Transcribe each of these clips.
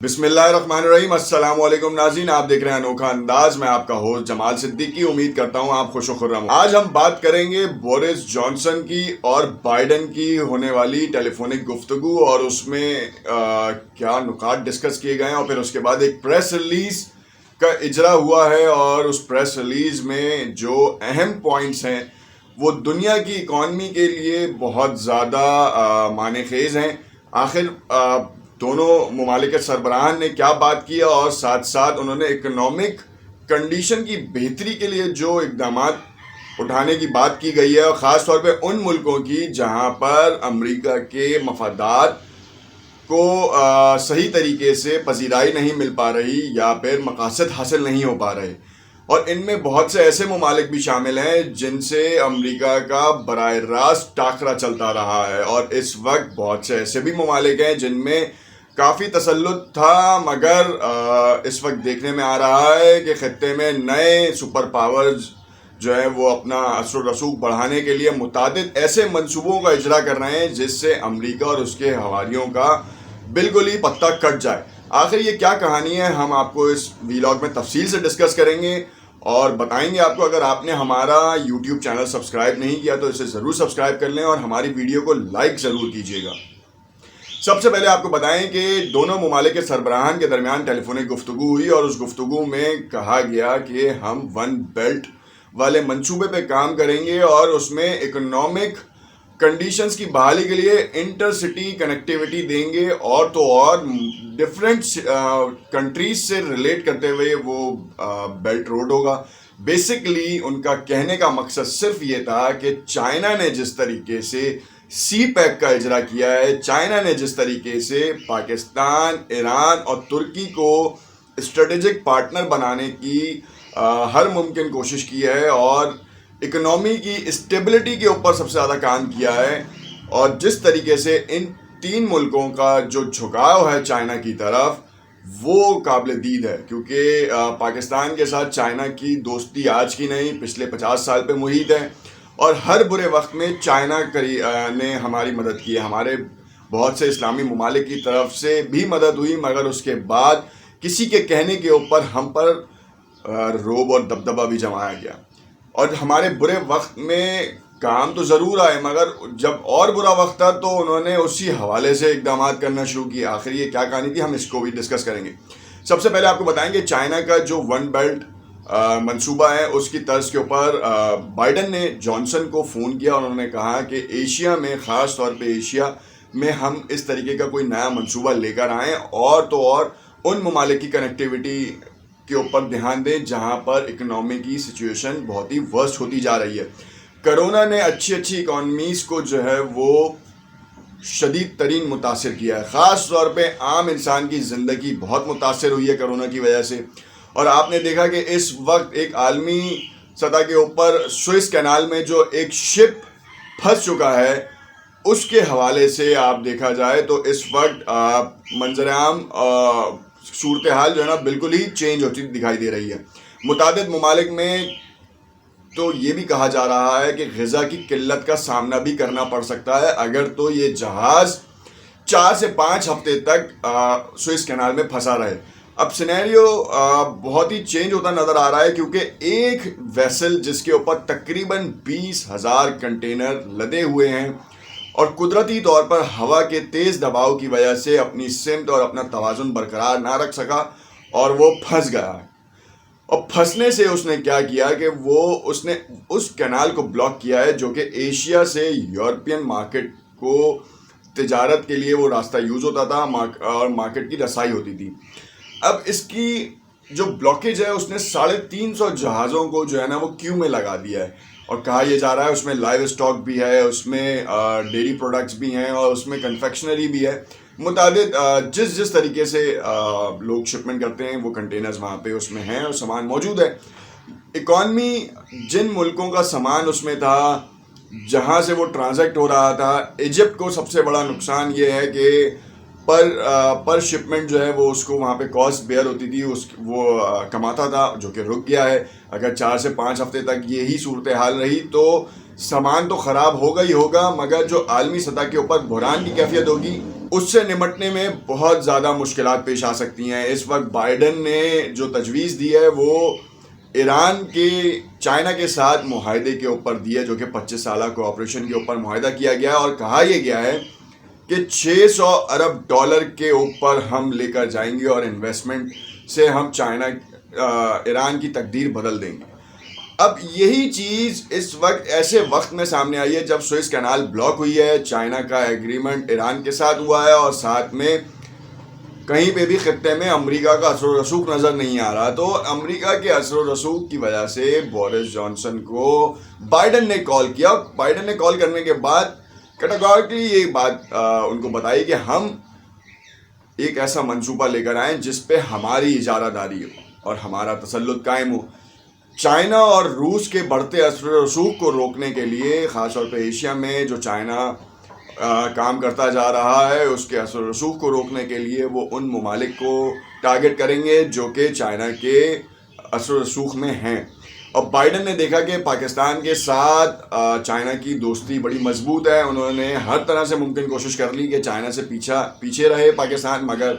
بسم اللہ الرحمن الرحیم۔ السلام علیکم ناظرین، آپ دیکھ رہے ہیں انوکھا انداز۔ میں آپ کا ہوسٹ جمال صدیقی، امید کرتا ہوں آپ خوش و خرم ہوں۔ آج ہم بات کریں گے بورس جانسن کی اور بائیڈن کی ہونے والی ٹیلی فونک گفتگو، اور اس میں کیا نکات ڈسکس کیے گئے ہیں، اور پھر اس کے بعد ایک پریس ریلیز کا اجرا ہوا ہے، اور اس پریس ریلیز میں جو اہم پوائنٹس ہیں وہ دنیا کی اکانومی کے لیے بہت زیادہ معنی خیز ہیں۔ آخر دونوں ممالک کے سربراہان نے کیا بات کیا، اور ساتھ ساتھ انہوں نے اکنامک کنڈیشن کی بہتری کے لیے جو اقدامات اٹھانے کی بات کی گئی ہے، اور خاص طور پہ ان ملکوں کی جہاں پر امریکہ کے مفادات کو صحیح طریقے سے پذیرائی نہیں مل پا رہی یا پھر مقاصد حاصل نہیں ہو پا رہے، اور ان میں بہت سے ایسے ممالک بھی شامل ہیں جن سے امریکہ کا براہ راست ٹاکرا چلتا رہا ہے، اور اس وقت بہت سے ایسے بھی ممالک ہیں جن میں کافی تسلط تھا، مگر اس وقت دیکھنے میں آ رہا ہے کہ خطے میں نئے سپر پاورز جو ہے وہ اپنا اثر و رسوخ بڑھانے کے لیے متعدد ایسے منصوبوں کا اجرا کر رہے ہیں جس سے امریکہ اور اس کے حواریوں کا بالکل ہی پتہ کٹ جائے۔ آخر یہ کیا کہانی ہے، ہم آپ کو اس ویلاگ میں تفصیل سے ڈسکس کریں گے اور بتائیں گے آپ کو۔ اگر آپ نے ہمارا یوٹیوب چینل سبسکرائب نہیں کیا تو اسے ضرور سبسکرائب کر لیں، اور ہماری ویڈیو کو لائک ضرور کیجیے گا۔ سب سے پہلے آپ کو بتائیں کہ دونوں ممالک کے سربراہان کے درمیان ٹیلی فونک گفتگو ہوئی، اور اس گفتگو میں کہا گیا کہ ہم ون بیلٹ والے منصوبے پہ کام کریں گے، اور اس میں اکنامک کنڈیشنز کی بحالی کے لیے انٹر سٹی کنیکٹیویٹی دیں گے، اور تو اور ڈفرینٹ کنٹریز سے ریلیٹ کرتے ہوئے وہ بیلٹ روڈ ہوگا۔ بیسکلی ان کا کہنے کا مقصد صرف یہ تھا کہ چائنا نے جس طریقے سے سی پیک کا اجرا کیا ہے، چائنا نے جس طریقے سے پاکستان، ایران اور ترکی کو اسٹریٹجک پارٹنر بنانے کی ہر ممکن کوشش کی ہے، اور اکنامی کی اسٹیبلٹی کے اوپر سب سے زیادہ کام کیا ہے، اور جس طریقے سے ان تین ملکوں کا جو جھکاؤ ہے چائنا کی طرف وہ قابل دید ہے، کیونکہ پاکستان کے ساتھ چائنا کی دوستی آج کی نہیں، پچھلے 50 سال پہ محیط ہے، اور ہر برے وقت میں چائنا نے ہماری مدد کی ہے۔ ہمارے بہت سے اسلامی ممالک کی طرف سے بھی مدد ہوئی، مگر اس کے بعد کسی کے کہنے کے اوپر ہم پر رعب اور دبدبہ بھی جمایا گیا، اور ہمارے برے وقت میں کام تو ضرور آئے، مگر جب اور برا وقت تھا تو انہوں نے اسی حوالے سے اقدامات کرنا شروع کیے۔ آخر یہ کیا کہانی تھی، ہم اس کو بھی ڈسکس کریں گے۔ سب سے پہلے آپ کو بتائیں کہ چائنا کا جو ون بیلٹ منصوبہ ہے، اس کی طرز کے اوپر بائیڈن نے جانسن کو فون کیا، اور انہوں نے کہا کہ ایشیا میں، خاص طور پہ ایشیا میں ہم اس طریقے کا کوئی نیا منصوبہ لے کر آئیں، اور تو اور ان ممالک کی کنیکٹیویٹی کے اوپر دھیان دیں جہاں پر اکنامی کی سچویشن بہت ہی ورسٹ ہوتی جا رہی ہے۔ کرونا نے اچھی اکانومیز کو جو ہے وہ شدید ترین متاثر کیا ہے، خاص طور پہ عام انسان کی زندگی بہت متاثر ہوئی ہے کرونا کی وجہ سے، اور آپ نے دیکھا کہ اس وقت ایک عالمی سطح کے اوپر سوئس کینال میں جو ایک شپ پھنس چکا ہے، اس کے حوالے سے آپ دیکھا جائے تو اس وقت منظر عام صورتحال جو ہے نا بالکل ہی چینج ہوتی دکھائی دے رہی ہے۔ متعدد ممالک میں تو یہ بھی کہا جا رہا ہے کہ غذا کی قلت کا سامنا بھی کرنا پڑ سکتا ہے اگر تو یہ جہاز 4 سے 5 ہفتے تک سوئس کینال میں پھنسا رہے۔ اب سینیریو بہت ہی چینج ہوتا نظر آ رہا ہے، کیونکہ ایک ویسل جس کے اوپر تقریباً 20,000 کنٹینر لدے ہوئے ہیں، اور قدرتی طور پر ہوا کے تیز دباؤ کی وجہ سے اپنی سمت اور اپنا توازن برقرار نہ رکھ سکا، اور وہ پھنس گیا ہے۔ اور پھنسنے سے اس نے کیا کیا کہ اس نے اس کینال کو بلاک کیا ہے، جو کہ ایشیا سے یورپین مارکیٹ کو تجارت کے لیے وہ راستہ یوز ہوتا تھا، اور مارکیٹ کی رسائی ہوتی تھی۔ اب اس کی جو بلاکیج ہے، اس نے 350 جہازوں کو جو ہے نا وہ کیو میں لگا دیا ہے، اور کہا یہ جا رہا ہے اس میں لائیو اسٹاک بھی ہے، اس میں ڈیری پروڈکٹس بھی ہیں، اور اس میں کنفیکشنری بھی ہے۔ متعدد جس طریقے سے لوگ شپمنٹ کرتے ہیں وہ کنٹینرز وہاں پہ اس میں ہیں، اور سامان موجود ہے۔ اکانومی جن ملکوں کا سامان اس میں تھا، جہاں سے وہ ٹرانزیکٹ ہو رہا تھا، ایجپٹ کو سب سے بڑا نقصان یہ ہے کہ پر شپمنٹ جو ہے وہ اس کو وہاں پہ کاسٹ بیئر ہوتی تھی، وہ کماتا تھا، جو کہ رک گیا ہے۔ اگر 4 سے 5 ہفتے تک یہی صورتحال رہی تو سامان تو خراب ہوگا ہی ہوگا، مگر جو عالمی سطح کے اوپر بحران کی کیفیت ہوگی اس سے نمٹنے میں بہت زیادہ مشکلات پیش آ سکتی ہیں. اس وقت بائیڈن نے جو تجویز دی ہے وہ ایران کے چائنا کے ساتھ معاہدے کے اوپر دی ہے, جو کہ 25 سالہ کوآپریشن کے اوپر معاہدہ کیا گیا ہے, اور کہا یہ گیا ہے کہ $600 ارب کے اوپر ہم لے کر جائیں گے اور انویسٹمنٹ سے ہم ایران کی تقدیر بدل دیں گے. اب یہی چیز اس وقت ایسے وقت میں سامنے آئی ہے جب سوئس کینال بلاک ہوئی ہے, چائنا کا ایگریمنٹ ایران کے ساتھ ہوا ہے, اور ساتھ میں کہیں پہ بھی خطے میں امریکہ کا اثر و رسوخ نظر نہیں آ رہا. تو امریکہ کے اثر و رسوخ کی وجہ سے بورس جانسن کو بائیڈن نے کال کیا. بائیڈن نے کال کرنے کے بعد کیٹاگورکلی یہ بات ان کو بتائی کہ ہم ایک ایسا منصوبہ لے کر آئیں جس پہ ہماری اجارہ داری ہو اور ہمارا تسلط قائم ہو. چائنا اور روس کے بڑھتے اثر و رسوخ کو روکنے کے لیے, خاص طور پہ ایشیا میں جو چائنا کام کرتا جا رہا ہے, اس کے اثر و رسوخ کو روکنے کے لیے وہ ان ممالک کو ٹارگٹ کریں گے جو کہ چائنا کے اثر و رسوخ میں ہیں. اور بائیڈن نے دیکھا کہ پاکستان کے ساتھ چائنا کی دوستی بڑی مضبوط ہے. انہوں نے ہر طرح سے ممکن کوشش کر لی کہ چائنا سے پیچھے رہے پاکستان, مگر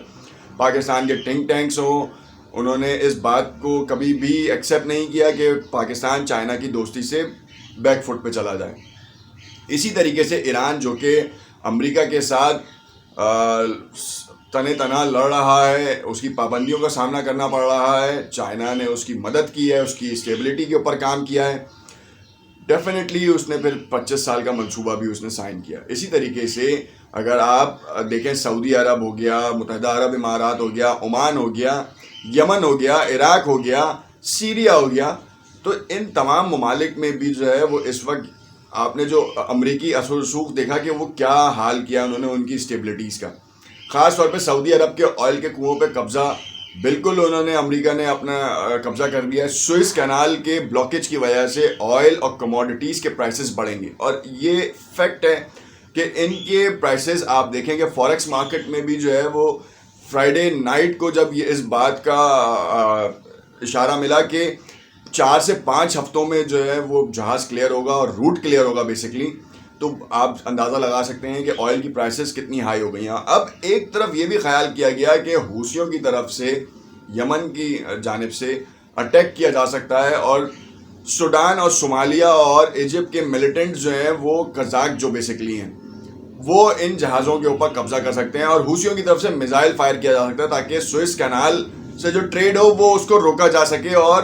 پاکستان کے ٹھنک ٹینکس ہوں, انہوں نے اس بات کو کبھی بھی ایکسیپٹ نہیں کیا کہ پاکستان چائنا کی دوستی سے بیک فٹ پہ چلا جائے. اسی طریقے سے ایران جو کہ امریکہ کے ساتھ تنے تنا لڑ رہا ہے, اس کی پابندیوں کا سامنا کرنا پڑ رہا ہے, چائنا نے اس کی مدد کی ہے, اس کی اسٹیبلٹی کے اوپر کام کیا ہے, ڈیفینیٹلی اس نے پھر 25 سال کا منصوبہ بھی اس نے سائن کیا. اسی طریقے سے اگر آپ دیکھیں, سعودی عرب ہو گیا, متحدہ عرب امارات ہو گیا, عمان ہو گیا, یمن ہو گیا, عراق ہو گیا, سیریا ہو گیا, تو ان تمام ممالک میں بھی جو ہے وہ اس وقت آپ نے جو امریکی اثر و رسوخ دیکھا کہ وہ کیا حال کیا انہوں نے ان کی اسٹیبلٹیز کا. خاص طور پہ سعودی عرب کے آئل کے کنووں پہ قبضہ بالکل انہوں نے, امریکہ نے اپنا قبضہ کر لیا ہے. سوئس کینال کے بلاکیج کی وجہ سے آئل اور کموڈیٹیز کے پرائسز بڑھیں گے, اور یہ فیکٹ ہے کہ ان کے پرائسز آپ دیکھیں کہ فوریکس مارکیٹ میں بھی جو ہے وہ فرائیڈے نائٹ کو جب یہ اس بات کا اشارہ ملا کہ 4 سے 5 ہفتوں میں جو ہے وہ جہاز کلیئر ہوگا اور روٹ کلیئر ہوگا بیسکلی, تو آپ اندازہ لگا سکتے ہیں کہ آئل کی پرائسز کتنی ہائی ہو گئی ہیں. اب ایک طرف یہ بھی خیال کیا گیا کہ حوثیوں کی طرف سے یمن کی جانب سے اٹیک کیا جا سکتا ہے, اور سوڈان اور صومالیہ اور ایجپٹ کے ملیٹنٹ جو ہیں وہ قزاق جو بیسکلی ہیں وہ ان جہازوں کے اوپر قبضہ کر سکتے ہیں, اور حوثیوں کی طرف سے میزائل فائر کیا جا سکتا ہے تاکہ سوئس کینال سے جو ٹریڈ ہو وہ اس کو روکا جا سکے, اور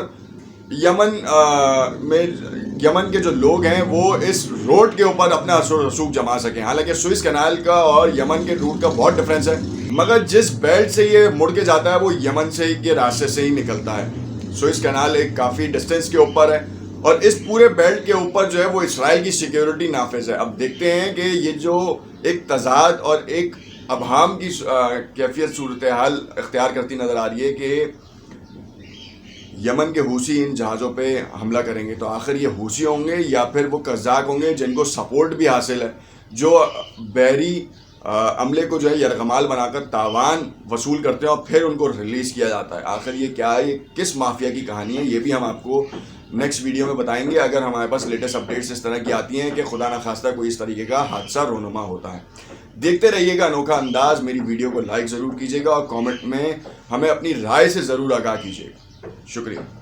یمن کے جو لوگ ہیں وہ اس روڈ کے اوپر اپنا اثر و رسوخ جما سکیں. حالانکہ سوئس کینال کا اور یمن کے روٹ کا بہت ڈفرینس ہے, مگر جس بیلٹ سے یہ مڑ کے جاتا ہے وہ یمن سے کے راستے سے ہی نکلتا ہے. سوئس کینال ایک کافی ڈسٹینس کے اوپر ہے, اور اس پورے بیلٹ کے اوپر جو ہے وہ اسرائیل کی سیکیورٹی نافذ ہے. اب دیکھتے ہیں کہ یہ جو ایک تضاد اور ایک ابہام کی کیفیت صورتحال اختیار کرتی نظر آ رہی ہے کہ یمن کے حوثی ان جہازوں پہ حملہ کریں گے, تو آخر یہ حوثی ہوں گے یا پھر وہ قزاق ہوں گے جن کو سپورٹ بھی حاصل ہے, جو بحری عملے کو جو ہے یرغمال بنا کر تاوان وصول کرتے ہیں اور پھر ان کو ریلیز کیا جاتا ہے. آخر یہ کیا ہے, یہ کس مافیا کی کہانی ہے, یہ بھی ہم آپ کو نیکسٹ ویڈیو میں بتائیں گے اگر ہمارے پاس لیٹسٹ اپڈیٹس اس طرح کی آتی ہیں کہ خدا نخواستہ کوئی اس طریقے کا حادثہ رونما ہوتا ہے. دیکھتے رہیے گا انوکھا انداز. میری ویڈیو کو لائک ضرور کیجیے گا اور کامنٹ میں ہمیں اپنی رائے سے ضرور آگاہ کیجیے گا. شکریہ.